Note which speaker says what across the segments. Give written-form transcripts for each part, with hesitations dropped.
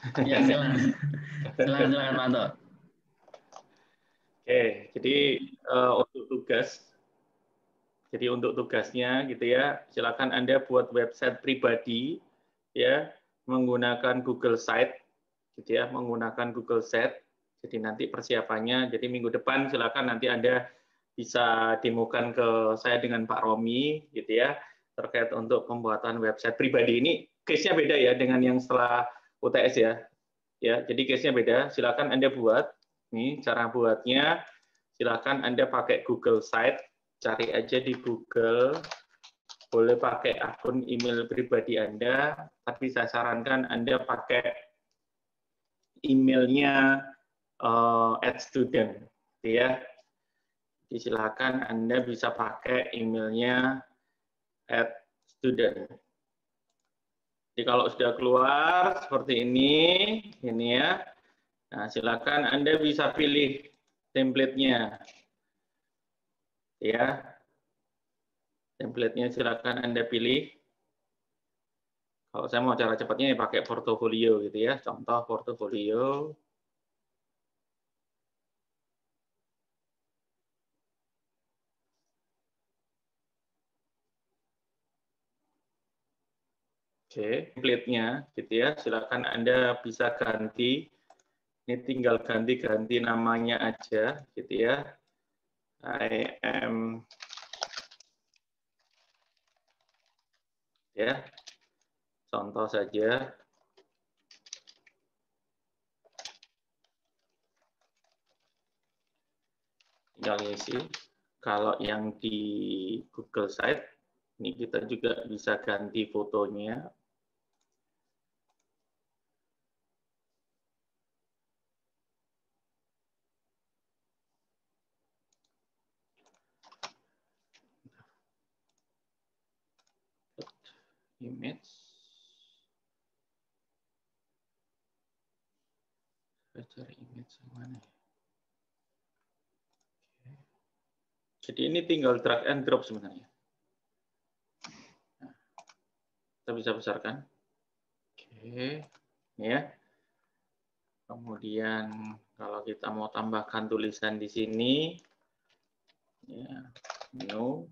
Speaker 1: Ya, silakan. Silakan Pak Anto.
Speaker 2: Oke, jadi untuk tugas, untuk tugasnya gitu ya, silakan Anda buat website pribadi ya menggunakan Google Site gitu ya, menggunakan Google Site. Jadi nanti persiapannya, jadi minggu depan silakan nanti Anda bisa demokan ke saya dengan Pak Romi gitu ya, terkait untuk pembuatan website pribadi ini. Case-nya beda ya dengan yang setelah UTS ya. Ya, jadi case-nya beda. Silakan Anda buat. Nih cara buatnya. Silakan Anda pakai Google Site, cari aja di Google, boleh pakai akun email pribadi Anda, tapi saya sarankan Anda pakai emailnya @student, ya. Jadi silakan Anda bisa pakai emailnya @student. Jadi kalau sudah keluar seperti ini ya. Nah, silakan Anda bisa pilih template-nya, ya. Template-nya silakan Anda pilih. Kalau saya mau cara cepatnya ya pakai portofolio gitu ya. Contoh portofolio. Oke, template-nya gitu ya. Silakan Anda bisa ganti. Ini tinggal ganti-ganti namanya aja gitu ya. I am ya. Contoh saja. Tinggal isi. Kalau yang di Google Site, ini kita juga bisa ganti fotonya. Image. Saya cari image yang mana ya? Jadi ini tinggal drag and drop sebenarnya. Nah, kita bisa besarkan. Oke, ini ya. Kemudian kalau kita mau tambahkan tulisan di sini, ya, new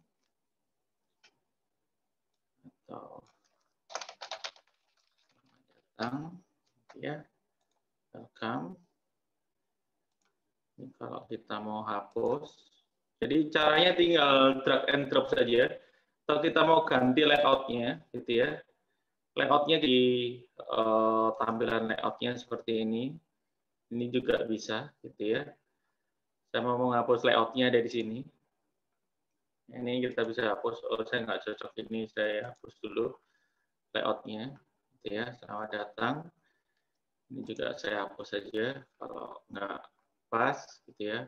Speaker 2: atau selamat datang, ya, welcome. Ini kalau kita mau hapus, jadi caranya tinggal drag and drop saja. Atau kita mau ganti layoutnya, gitu ya. Layoutnya di tampilan layoutnya seperti ini. Ini juga bisa, gitu ya. Saya mau menghapus layoutnya ada di sini. Ini kita bisa hapus. Oh, saya nggak cocok ini. Saya hapus dulu layoutnya. Gitu ya. Selamat datang. Ini juga saya hapus saja kalau nggak pas, gitu ya.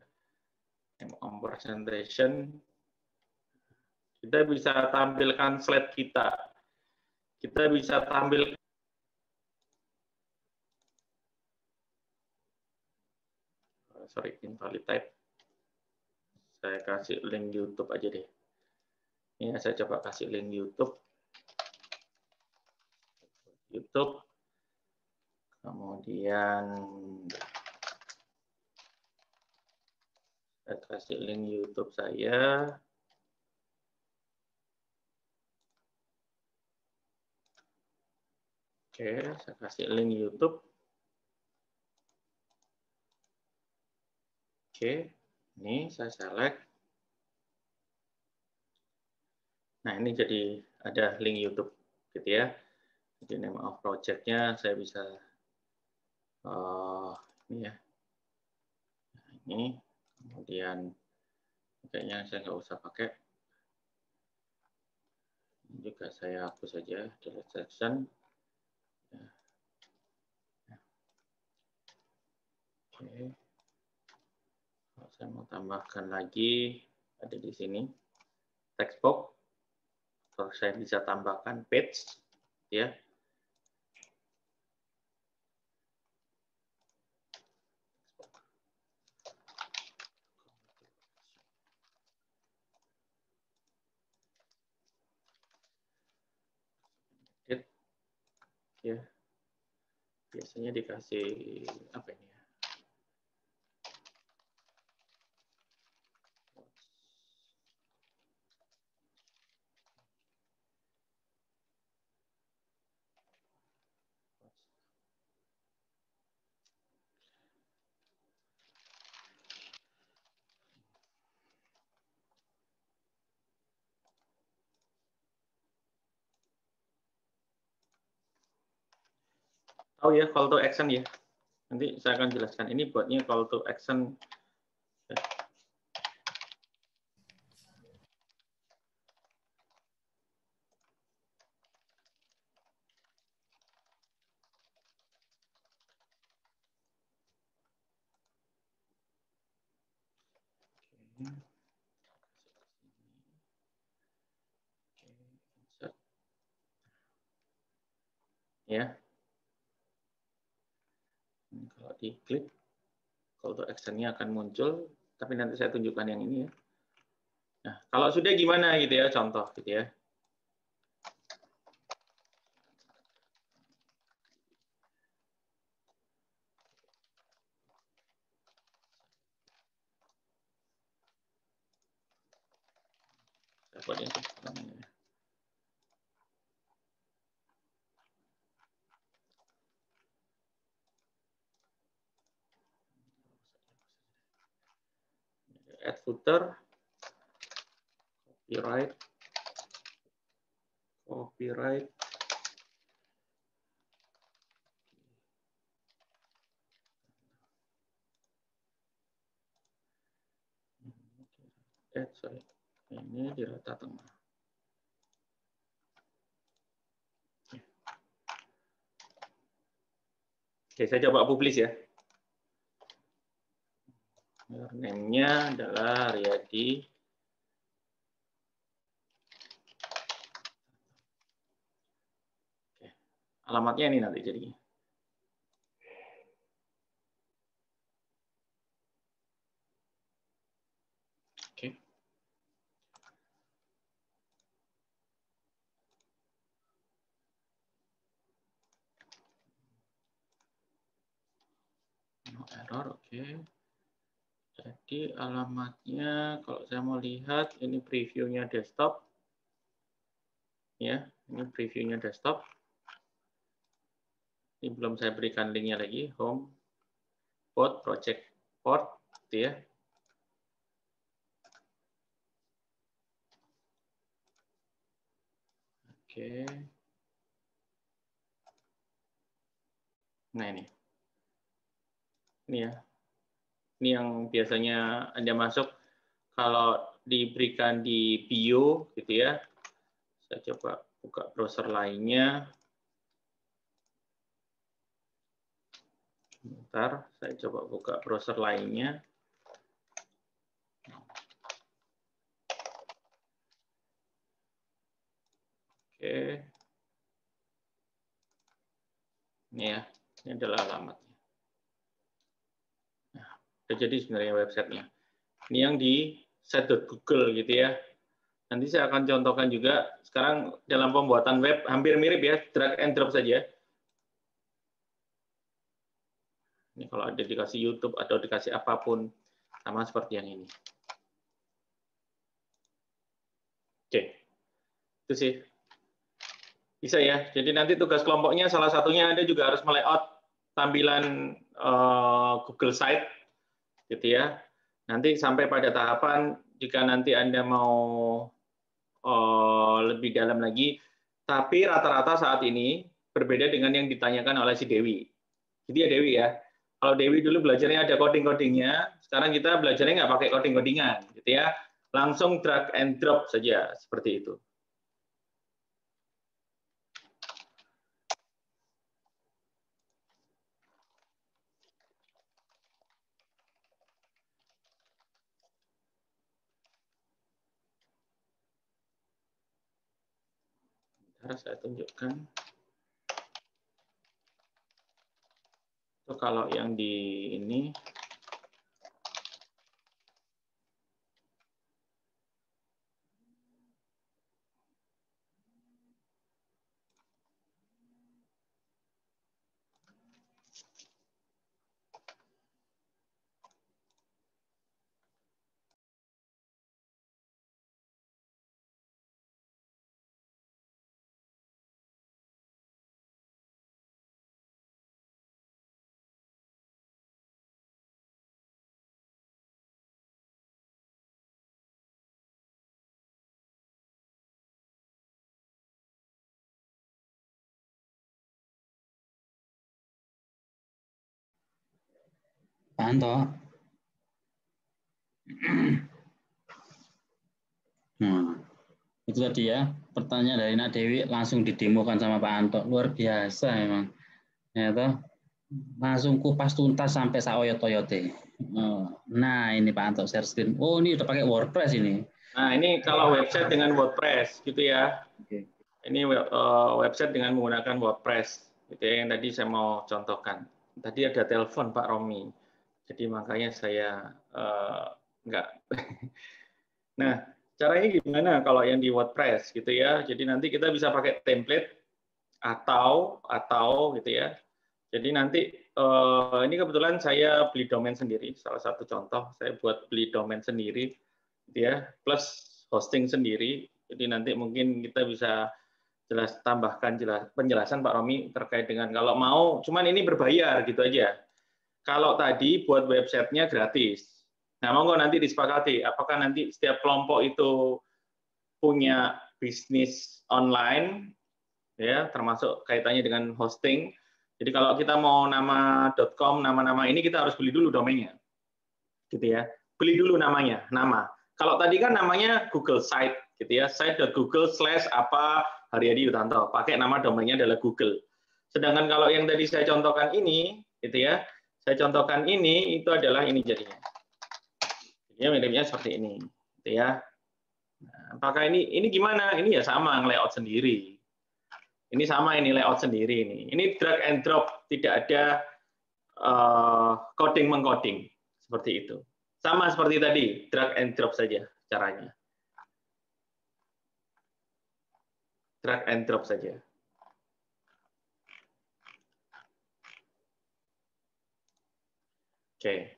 Speaker 2: On presentation. Kita bisa tampilkan slide kita. Kita bisa tampilkan sorry, invalid type. Saya kasih link YouTube aja deh. Ini saya coba kasih link YouTube. Kemudian saya kasih link YouTube saya. Oke, saya kasih link YouTube. Oke, ini saya select. Nah, ini jadi ada link YouTube gitu ya. Jadi name of project-nya saya bisa ini ya. Nah, ini kemudian kayaknya saya nggak usah pakai. Ini juga saya hapus saja delete section. Ya. Oke. Kalau saya mau tambahkan lagi ada di sini text box. Kalau saya bisa tambahkan page ya. Ya. biasanya dikasih apa ini ya? Tahu ya call to action ya. Nanti saya akan jelaskan. Ini buatnya call to action. Ya. Kalau diklik, call to action-nya akan muncul, tapi nanti saya tunjukkan yang ini ya. Nah, kalau sudah gimana gitu ya, contoh gitu ya. Saya buat yang namanya. Add footer, copyright, sorry, ini di rata tengah. Oke, saya coba publish ya. Name-nya adalah Riyadi. Oke. Alamatnya ini nanti jadinya. Oke. No error, oke. Jadi alamatnya kalau saya mau lihat ini previewnya desktop. Ya, ini previewnya desktop. Ini belum saya berikan linknya lagi, home, port, project port, gitu ya. Oke. Nah ini ya. Ini yang biasanya Anda masuk kalau diberikan di bio, gitu ya. Saya coba buka browser lainnya. Bentar, saya coba buka browser lainnya. Oke. Ini ya, ini adalah alamatnya. Nah, udah jadi sebenarnya websitenya. Ini yang di set.google gitu ya. Nanti saya akan contohkan juga. Sekarang dalam pembuatan web hampir mirip ya, drag and drop saja. Ini kalau ada dikasih YouTube atau dikasih apapun, sama seperti yang ini. Oke, itu sih. Bisa ya. Jadi nanti tugas kelompoknya salah satunya Anda juga harus melayout tampilan Google Site, gitu ya. Nanti sampai pada tahapan jika nanti Anda mau lebih dalam lagi, tapi rata-rata saat ini berbeda dengan yang ditanyakan oleh si Dewi. Jadi ya Dewi ya, kalau Dewi dulu belajarnya ada coding-codingnya, sekarang kita belajarnya nggak pakai coding-codingan, gitu ya. Langsung drag and drop saja, seperti itu. Harus saya tunjukkan. Itu kalau yang di ini,
Speaker 1: Pak Anto. Nah, itu tadi ya pertanyaan dari Nak Dewi langsung didemokan sama Pak Anto, luar biasa emang. Ya toh, langsung kupas tuntas sampai saoyot-oyote. Nah ini Pak Anto share screen. Oh ini udah pakai WordPress ini.
Speaker 2: Nah ini kalau website dengan WordPress gitu ya.
Speaker 1: Oke.
Speaker 2: Ini website dengan menggunakan WordPress. Gitu ya, yang tadi saya mau contohkan. Tadi ada telepon Pak Romi. Jadi makanya saya nggak. Nah, caranya gimana kalau yang di WordPress gitu ya. Jadi nanti kita bisa pakai template atau gitu ya. Jadi nanti ini kebetulan saya beli domain sendiri. Salah satu contoh saya buat beli domain sendiri gitu ya, plus hosting sendiri. Jadi nanti mungkin kita bisa tambahkan penjelasan Pak Romi terkait dengan kalau mau, cuman ini berbayar gitu aja. Kalau tadi buat websitenya gratis. Nah, monggo nanti disepakati apakah nanti setiap kelompok itu punya bisnis online, ya, termasuk kaitannya dengan hosting. Jadi kalau kita mau nama.com, nama-nama ini kita harus beli dulu domainnya, gitu ya. Beli dulu namanya, nama. Kalau tadi kan namanya Google Site, gitu ya, site.google/apa Haryadi Yutanto. Pakai nama domainnya adalah Google. Sedangkan kalau yang tadi saya contohkan ini, gitu ya, saya contohkan ini itu adalah ini jadinya. Jadinya miripnya seperti ini, gitu ya. Nah, apakah ini gimana? Ini ya sama layout sendiri. Ini sama ini layout sendiri ini. Ini drag and drop, tidak ada coding mengcoding seperti itu. Sama seperti tadi, drag and drop saja caranya. Drag and drop saja. Oke.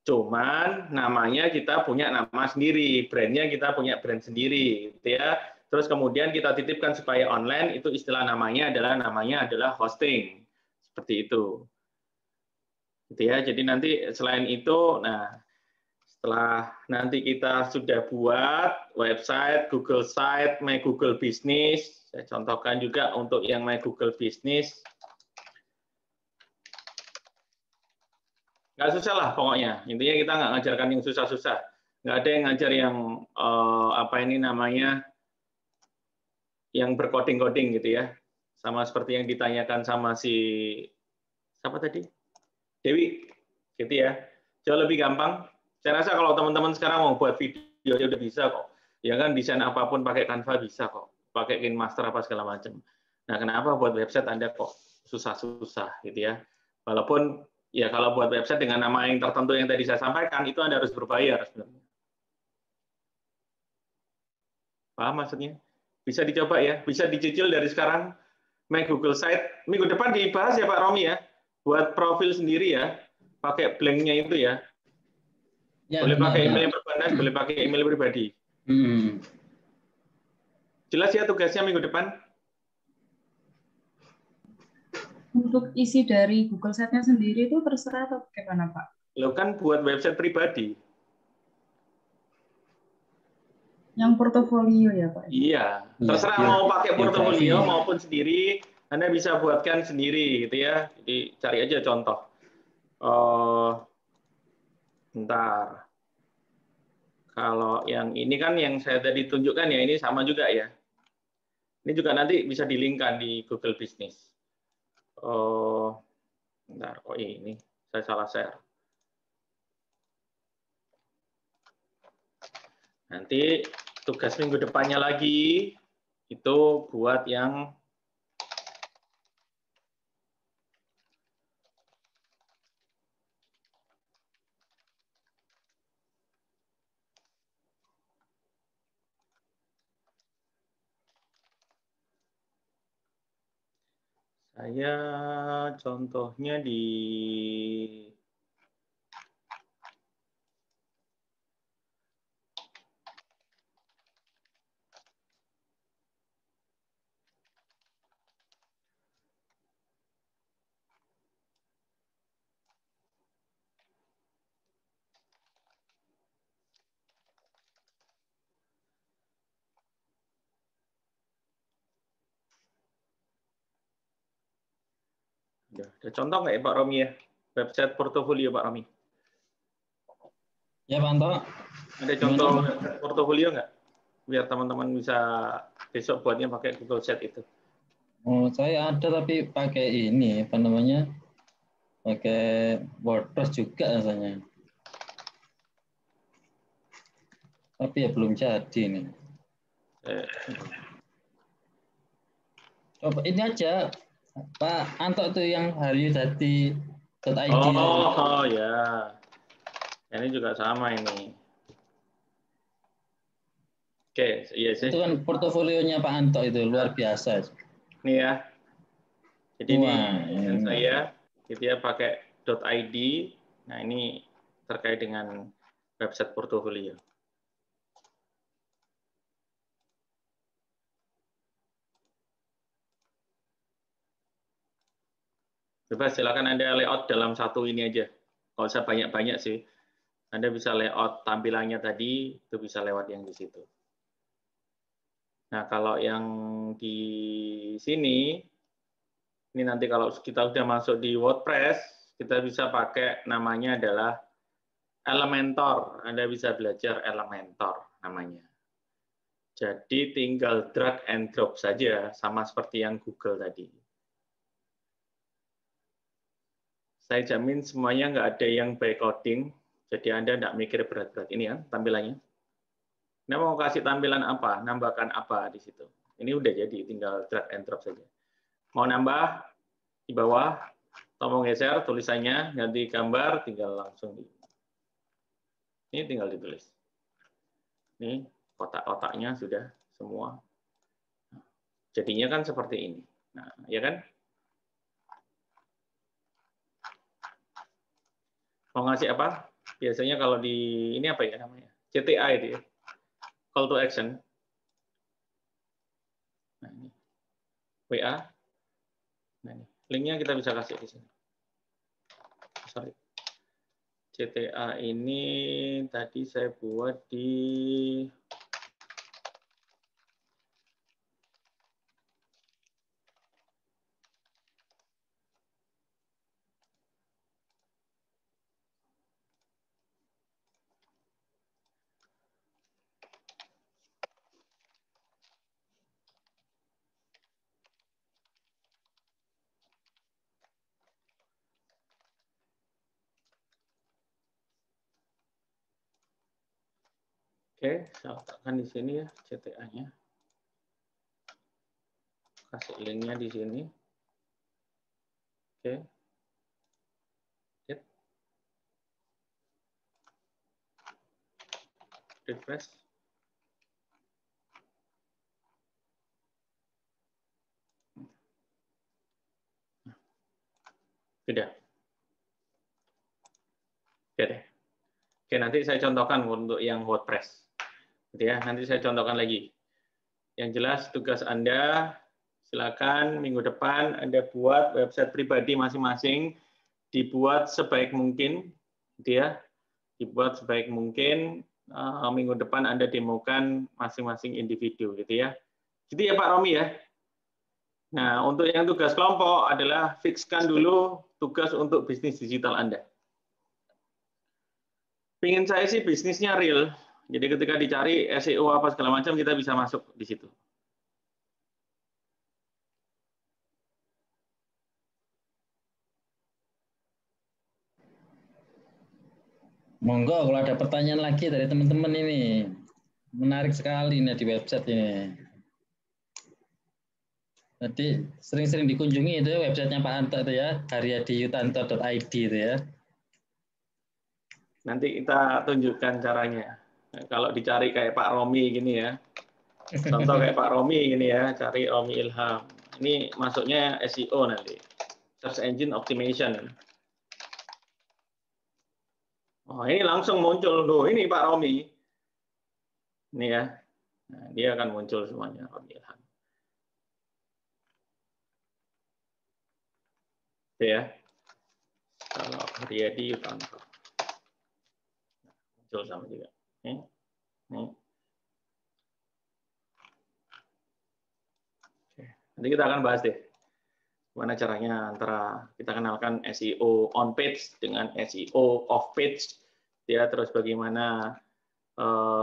Speaker 2: Cuman namanya kita punya nama sendiri, brandnya kita punya brand sendiri, gitu ya. Terus kemudian kita titipkan supaya online, itu istilah namanya adalah hosting, seperti itu. Gitu ya. Jadi nanti selain itu, nah setelah nanti kita sudah buat website, Google Site, My Google Business, saya contohkan juga untuk yang My Google Business. Nggak susah lah pokoknya. Intinya kita nggak ngajarkan yang susah-susah. Nggak ada yang ngajar yang apa ini namanya, yang bercoding-coding gitu ya. Sama seperti yang ditanyakan sama si siapa tadi? Dewi, gitu ya. Jauh lebih gampang. Saya rasa kalau teman-teman sekarang mau buat video ya udah bisa kok. Ya kan desain apapun pakai Canva bisa kok. Pakai KineMaster apa segala macam. Nah, kenapa buat website Anda kok susah-susah gitu ya. Walaupun ya kalau buat website dengan nama yang tertentu yang tadi saya sampaikan itu Anda harus berbayar sebenarnya. Paham maksudnya? Bisa dicoba ya, bisa dicicil dari sekarang. My Google Site minggu depan dibahas ya Pak Romi ya. Buat profil sendiri ya, pakai blanknya itu ya.
Speaker 1: Ya,
Speaker 2: Boleh
Speaker 1: benar,
Speaker 2: pakai
Speaker 1: benar.
Speaker 2: email yang berbalas, boleh pakai email pribadi. Jelas ya tugasnya minggu depan?
Speaker 3: Untuk isi dari Google Site-nya sendiri itu terserah atau bagaimana, Pak?
Speaker 2: Lo kan buat website pribadi.
Speaker 3: Yang portofolio ya, Pak?
Speaker 2: Iya, terserah mau pakai portofolio maupun sendiri, Anda bisa buatkan sendiri gitu ya. Jadi cari aja contoh. Bentar. Kalau yang ini kan yang saya tadi tunjukkan ya, ini sama juga ya. Ini juga nanti bisa di-link-kan di Google Business. Bentar, oh ini saya salah share. Nanti tugas minggu depannya lagi itu buat yang saya contohnya di ada contoh nggak ya Pak Romi ya? Website portofolio Pak Romi.
Speaker 1: Ya, Pak Anto.
Speaker 2: Ada contoh portofolio nggak? Biar teman-teman bisa besok buatnya pakai Google Sheet itu.
Speaker 1: Oh, saya ada tapi pakai ini, apa namanya? Pakai WordPress juga rasanya. Tapi ya belum jadi nih. Coba ini aja, Pak Anto tuh yang haryudati.id.
Speaker 2: Oh ya, ini juga sama ini. Oke, iya sih.
Speaker 1: Itu kan portofolionya Pak Anto itu luar biasa.
Speaker 2: Ini ya. Jadi
Speaker 1: Wah,
Speaker 2: ini saya gitu ya pakai .id. Nah, ini terkait dengan website portofolio. Bebas, silakan Anda layout dalam satu ini aja. Kalau usah banyak-banyak sih. Anda bisa layout tampilannya tadi, itu bisa lewat yang di situ. Nah, kalau yang di sini, ini nanti kalau kita sudah masuk di WordPress, kita bisa pakai namanya adalah Elementor. Anda bisa belajar Elementor namanya. Jadi tinggal drag and drop saja, sama seperti yang Google tadi. Saya jamin semuanya nggak ada yang by coding, jadi Anda nggak mikir berat-berat. Ini ya tampilannya. Anda mau kasih tampilan apa, nambahkan apa di situ. Ini udah jadi, tinggal drag and drop saja. Mau nambah di bawah, atau mau geser tulisannya, ganti gambar, tinggal langsung di. Ini tinggal ditulis. Ini kotak-kotaknya sudah semua. Jadinya kan seperti ini. Nah, ya kan? Mau ngasih apa? Biasanya kalau di ini apa ya namanya? CTA itu ya. Call to action. Nah, ini. WA. Nah, ini. Linknya kita bisa kasih di sini. Sorry. CTA ini tadi saya buat di Oke, saya letakkan di sini ya CTA-nya. Kasih linknya di sini. Oke. Hit. Refresh. Sudah. Oke deh. Oke, nanti saya contohkan untuk yang WordPress. Gitu ya, nanti saya contohkan lagi. Yang jelas tugas Anda, silakan minggu depan Anda buat website pribadi masing-masing, dibuat sebaik mungkin, gitu ya. Dibuat sebaik mungkin, minggu depan Anda demokan masing-masing individu, gitu ya. Gitu ya Pak Romi ya. Nah, untuk yang tugas kelompok adalah fixkan dulu tugas untuk bisnis digital Anda. Pingin saya sih bisnisnya real, jadi ketika dicari SEO apa segala macam kita bisa masuk di situ.
Speaker 1: Monggo kalau ada pertanyaan lagi dari teman-teman ini. Menarik sekali nih di website ini. Jadi sering-sering dikunjungi itu ya websitenya Pak Anto itu ya, haryadiyutanto.id itu ya.
Speaker 2: Nanti kita tunjukkan caranya. Nah, kalau dicari kayak Pak Romi gini ya. Contoh kayak Pak Romi gini ya, cari Romi Ilham. Ini masuknya SEO nanti. Search Engine Optimization. Oh, ini langsung muncul loh, ini Pak Romi. Ini ya. Nah, dia akan muncul semuanya Romi Ilham. Itu ya. Kalau Haryadi Yutanto. Muncul sama juga. Nih. Oke. Nanti kita akan bahas deh. Gimana caranya antara kita kenalkan SEO on page dengan SEO off page. ya, terus bagaimana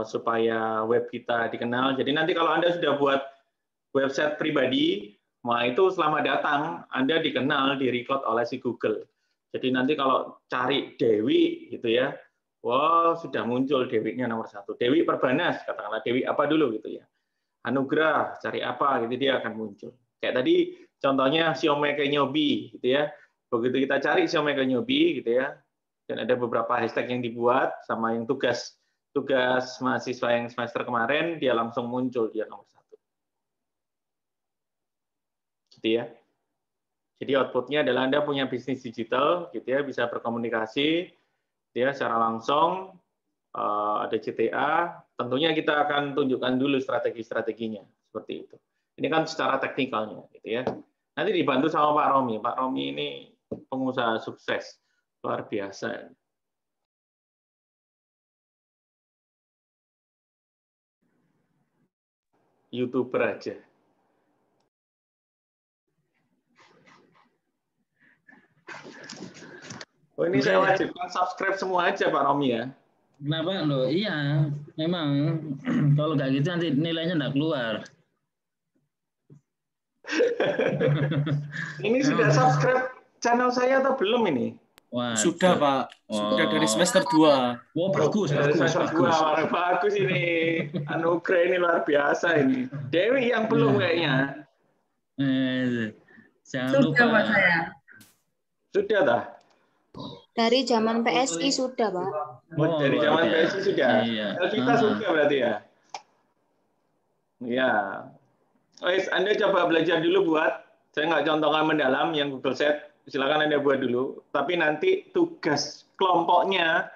Speaker 2: supaya web kita dikenal. Jadi nanti kalau Anda sudah buat website pribadi, wah itu selamat datang, Anda dikenal, di-record oleh si Google. Jadi nanti kalau cari Dewi gitu ya, wah sudah muncul Dewi-nya nomor 1. Dewi Perbanas, katakanlah Dewi apa dulu gitu ya. Anugrah, cari apa gitu dia akan muncul. Kayak tadi contohnya Xiaomi Nyobi gitu ya. Begitu kita cari Xiaomi Nyobi gitu ya, dan ada beberapa hashtag yang dibuat sama yang tugas mahasiswa yang semester kemarin, dia langsung muncul dia nomor 1. Gitu ya. Jadi outputnya adalah Anda punya bisnis digital, gitu ya, bisa berkomunikasi, dia secara langsung, ada CTA. Tentunya kita akan tunjukkan dulu strategi-strateginya seperti itu. Ini kan secara teknikalnya, gitu ya. Nanti dibantu sama Pak Romi. Pak Romi ini pengusaha sukses luar biasa. YouTuber aja. Oh ini saya wajibkan subscribe semua aja Pak Romi ya.
Speaker 1: Kenapa loh? Iya, memang kalau nggak gitu nanti nilainya nggak keluar.
Speaker 2: Ini sudah subscribe channel saya atau belum ini?
Speaker 4: Wah, sudah Pak, sudah dari semester 2.
Speaker 1: Oh bagus,
Speaker 2: dari semester 2, bagus ini. Anugerah ini luar biasa ini. Dewi yang belum kayaknya.
Speaker 1: Jangan lupa.
Speaker 3: Sudah Pak saya.
Speaker 2: Sudah dah.
Speaker 4: Dari zaman PSI sudah Pak.
Speaker 2: Oh, dari zaman PSI sudah.
Speaker 1: Iya.
Speaker 2: Kita sudah berarti ya. Ya. Anda coba belajar dulu buat. Saya nggak contohkan mendalam yang Google Sheet. Silakan Anda buat dulu. Tapi nanti tugas kelompoknya,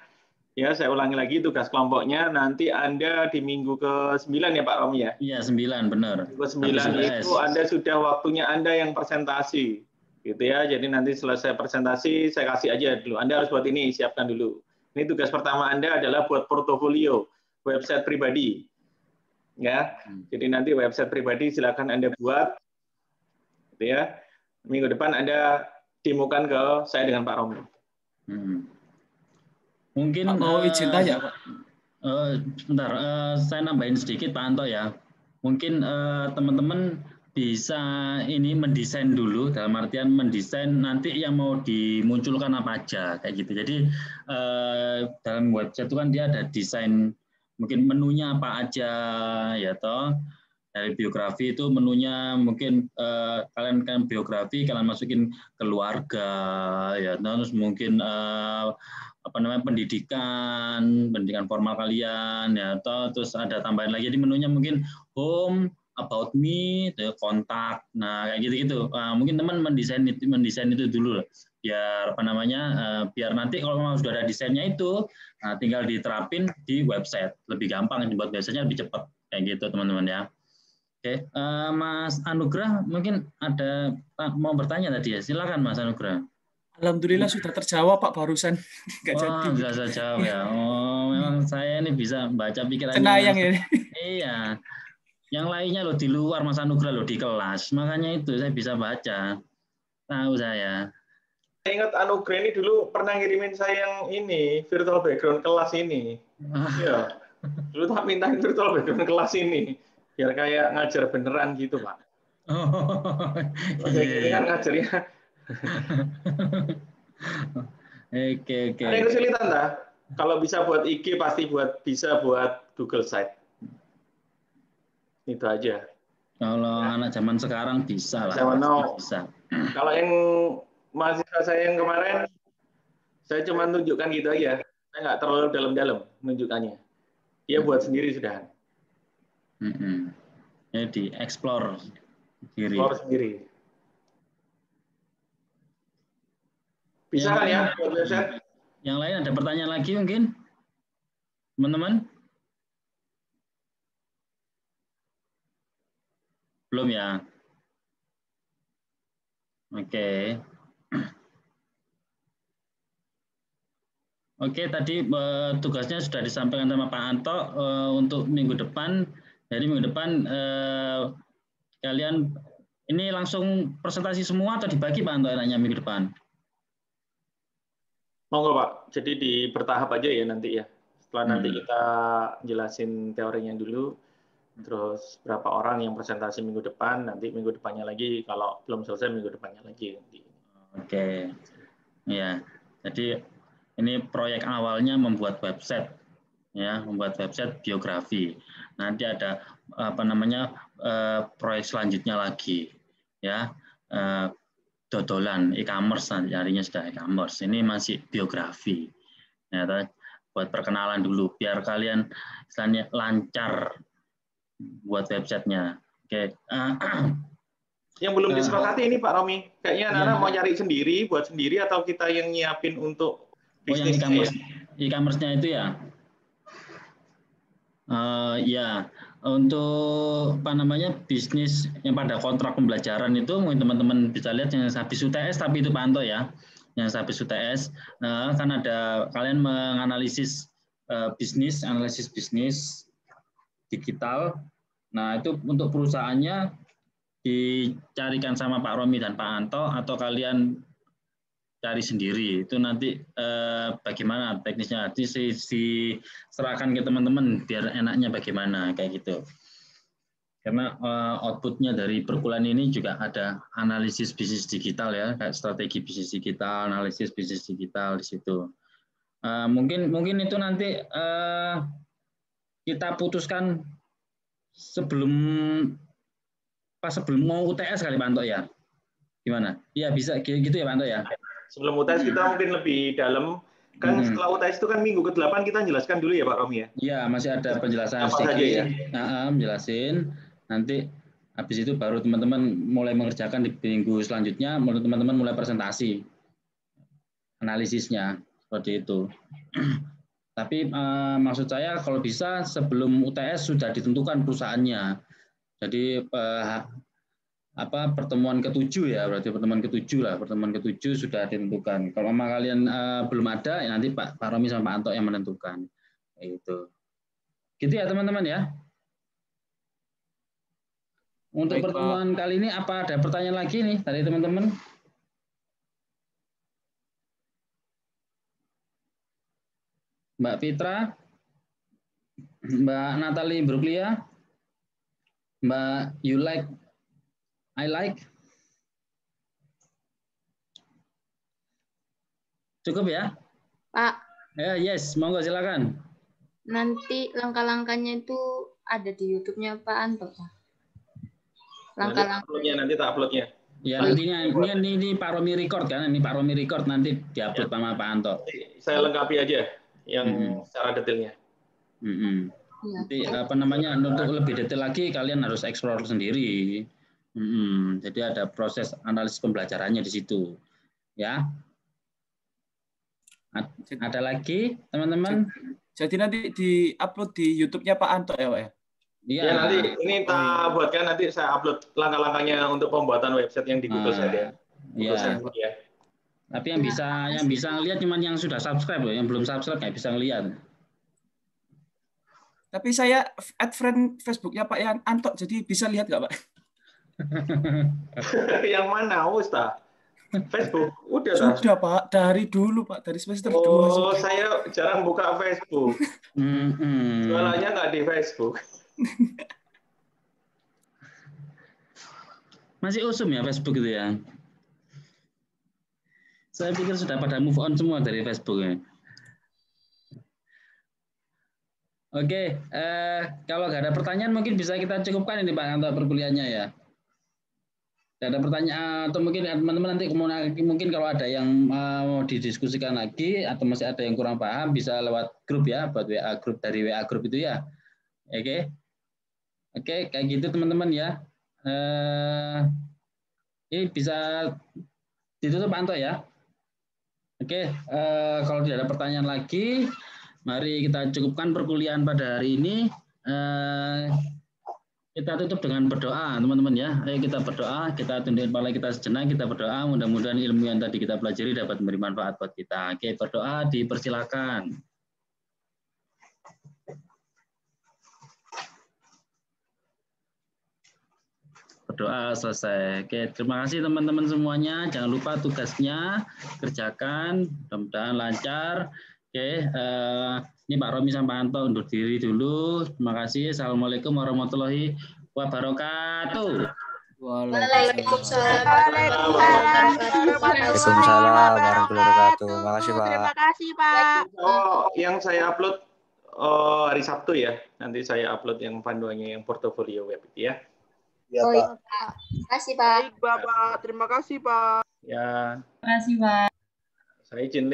Speaker 2: ya saya ulangi lagi tugas kelompoknya nanti Anda di minggu ke-9 ya Pak Romi ya?
Speaker 1: Iya 9 benar.
Speaker 2: Minggu ke-9 itu Anda sudah waktunya Anda yang presentasi, gitu ya. Jadi nanti selesai presentasi saya kasih aja dulu. Anda harus buat ini, siapkan dulu. Ini tugas pertama Anda adalah buat portofolio website pribadi, ya. Jadi nanti website pribadi silakan Anda buat, gitu ya. Minggu depan Anda demokan ke saya dengan Pak Romi.
Speaker 1: Mungkin
Speaker 5: mau izin tanya Pak.
Speaker 1: Sebentar, saya nambahin sedikit Pak Anto ya. Mungkin teman-teman bisa ini mendesain dulu, dalam artian mendesain nanti yang mau dimunculkan apa aja kayak gitu. Jadi dalam website itu kan dia ada desain, mungkin menunya apa aja ya toh. Dari biografi itu menunya mungkin kalian kan biografi kalian masukin keluarga ya, terus mungkin apa namanya pendidikan formal kalian ya, atau terus ada tambahan lagi. Jadi menunya mungkin home, about me, kontak, nah kayak gitu-gitu. Mungkin teman mendesain itu dulu biar apa namanya biar nanti kalau memang sudah ada desainnya itu, nah tinggal diterapin di website, lebih gampang dibuat websitenya lebih cepat kayak gitu teman-teman ya. Oke, Mas Anugrah mungkin ada mau bertanya tadi ya, silakan Mas Anugrah.
Speaker 5: Alhamdulillah sudah terjawab Pak barusan. Nggak jadi.
Speaker 1: Bisa jawab ya. Oh, memang saya ini bisa baca pikirannya.
Speaker 5: Cenayang ya.
Speaker 1: Iya. Yang lainnya loh di luar Mas Anugrah loh di kelas. Makanya itu saya bisa baca. Tahu saya.
Speaker 2: Saya ingat Anugrah ini dulu pernah ngirimin saya yang ini, virtual background kelas ini. Iya. Dulu tak mintain virtual background kelas ini. Biar kayak ngajar beneran gitu, Pak. Ini kan ngajarnya.
Speaker 1: Oke.
Speaker 2: Ada yang kesulitan, tak? Kalau bisa buat IG, pasti bisa buat Google Site. Itu aja.
Speaker 1: Kalau anak zaman sekarang bisa lah.
Speaker 2: Bisa. Kalau yang mahasiswa saya yang kemarin, saya cuma tunjukkan gitu aja. Saya nggak terlalu dalam-dalam menunjukkannya. Dia buat sendiri sudah.
Speaker 1: Jadi explore
Speaker 2: sendiri. Bisa kan ya buat website?
Speaker 1: Yang lain ada pertanyaan lagi mungkin, teman-teman? Belum ya? Oke. Oke, tadi tugasnya sudah disampaikan sama Pak Anto untuk minggu depan. Jadi minggu depan kalian ini langsung presentasi semua atau dibagi Pak Anto enaknya minggu depan?
Speaker 2: Monggo Pak. Jadi bertahap aja ya nanti ya. Setelah nanti
Speaker 1: Hmm.
Speaker 2: kita jelasin teorinya dulu, terus berapa orang yang presentasi minggu depan, nanti minggu depannya lagi, kalau belum selesai minggu depannya lagi.
Speaker 1: Oke, ya. Jadi ini proyek awalnya membuat website, ya, membuat website biografi. Nanti ada apa namanya proyek selanjutnya lagi, ya, dodolan e-commerce, harinya sudah e-commerce. Ini masih biografi, ya, buat perkenalan dulu, biar kalian istilahnya lancar buat websitenya. Oke.
Speaker 2: Yang belum disepakati ini Pak Romi, kayaknya
Speaker 1: Iya.
Speaker 2: Nana mau nyari sendiri, buat sendiri, atau kita yang nyiapin untuk bisnisnya ya?
Speaker 1: E-commerce-nya itu ya? Ya, untuk apa namanya bisnis yang pada kontrak pembelajaran itu mungkin teman-teman bisa lihat yang habis UTS, tapi itu Pak Anto ya, yang habis UTS. Kan ada kalian menganalisis bisnis, analisis bisnis digital. Nah itu untuk perusahaannya dicarikan sama Pak Romi dan Pak Anto, atau kalian cari sendiri. Itu nanti bagaimana teknisnya, diserahkan ke teman-teman biar enaknya bagaimana kayak gitu. Karena outputnya dari perkuliahan ini juga ada analisis bisnis digital ya, kayak strategi bisnis digital, analisis bisnis digital di situ. Mungkin itu nanti kita putuskan sebelum mau UTS kali Pak Anto ya. Gimana? Iya bisa gitu ya Pak Anto ya.
Speaker 2: Sebelum UTS kita mungkin lebih dalam. Kan setelah UTS itu kan minggu ke-8 kita jelaskan dulu ya Pak Romi ya?
Speaker 1: Iya, masih ada penjelasan
Speaker 2: apa
Speaker 1: sedikit.
Speaker 2: saja ya?
Speaker 1: Menjelasin. Nanti habis itu baru teman-teman mulai mengerjakan di minggu selanjutnya, teman-teman mulai presentasi. Analisisnya, seperti itu. Tapi maksud saya kalau bisa sebelum UTS sudah ditentukan perusahaannya. Jadi pertemuan ke-7 ya, berarti pertemuan ke-7 sudah ditentukan. Kalau memang kalian belum ada, ya nanti Pak Romi sama Pak Anto yang menentukan. Itu. Gitu ya teman-teman ya. Untuk pertemuan kali ini apa ada pertanyaan lagi nih dari teman-teman? Mbak Fitra, Mbak Natalie Bruglia, Mbak I like. Cukup ya?
Speaker 6: Pak.
Speaker 1: Ya, yes, monggo silakan.
Speaker 6: Nanti langkah-langkahnya itu ada di YouTube-nya Pak Anto, Pak.
Speaker 2: Langkah-langkahnya nanti tak uploadnya.
Speaker 1: Ya, nantinya ini Pak Romi record kan? Ini Pak Romi record nanti diupload sama Pak Anto.
Speaker 2: Saya lengkapi aja yang secara detailnya.
Speaker 1: Nanti untuk lebih detail lagi kalian harus explore sendiri. Jadi ada proses analisis pembelajarannya di situ. Ya. Ada lagi teman-teman?
Speaker 5: Jadi nanti di-upload di YouTube-nya Pak Anto ya, Pak ya?
Speaker 1: Iya.
Speaker 2: Ya, nanti ini tak buatkan, nanti saya upload langkah-langkahnya untuk pembuatan website yang di Google Site ya.
Speaker 1: Iya. Tapi yang bisa ngelihat cuma yang sudah subscribe loh, yang belum subscribe nggak bisa ngelihat.
Speaker 5: Tapi saya add friend Facebook-nya Pak Yan Anto, jadi bisa lihat nggak Pak?
Speaker 2: Yang mana, Ustaz? Facebook?
Speaker 5: Sudah Pak, dari dulu Pak, dari semester 2.
Speaker 2: Oh, saya jarang buka Facebook. Jualannya nggak di Facebook.
Speaker 1: Masih usum ya Facebook itu ya? Saya pikir sudah pada move on semua dari Facebook ya. Oke, kalau nggak ada pertanyaan mungkin bisa kita cukupkan ini Pak untuk perkuliahannya ya. Tidak ada pertanyaan atau mungkin teman-teman nanti mungkin kalau ada yang mau didiskusikan lagi atau masih ada yang kurang paham bisa lewat grup ya, buat WA grup dari WA grup itu ya. Oke, kayak gitu teman-teman ya. Ini bisa ditutup Pak Anto ya. Oke, kalau tidak ada pertanyaan lagi, mari kita cukupkan perkuliahan pada hari ini. Kita tutup dengan berdoa, teman-teman ya. Ayo kita berdoa, kita tundukkan kepala kita sejenak, kita berdoa. Mudah-mudahan ilmu yang tadi kita pelajari dapat memberi manfaat buat kita. Oke, berdoa dipersilakan. berdoa selesai. Oke, terima kasih teman-teman semuanya. Jangan lupa tugasnya kerjakan, mudah-mudahan lancar. Oke, ini Pak Romi sama Pak Anto undur diri dulu. Terima kasih. Assalamualaikum warahmatullahi wabarakatuh.
Speaker 6: Waalaikumsalam.
Speaker 7: Waalaikumsalam warahmatullahi wabarakatuh. Makasih Pak.
Speaker 8: Terima kasih Pak.
Speaker 2: Oh, yang saya upload hari Sabtu ya. Nanti saya upload yang panduannya yang portofolio web itu ya.
Speaker 7: Ya,
Speaker 6: Oh,
Speaker 7: Pak.
Speaker 6: iya, Pak. Terima kasih, Pak.
Speaker 8: Baik Bapak, terima kasih Pak.
Speaker 2: Ya,
Speaker 3: Terima kasih, Pak.
Speaker 2: saya izin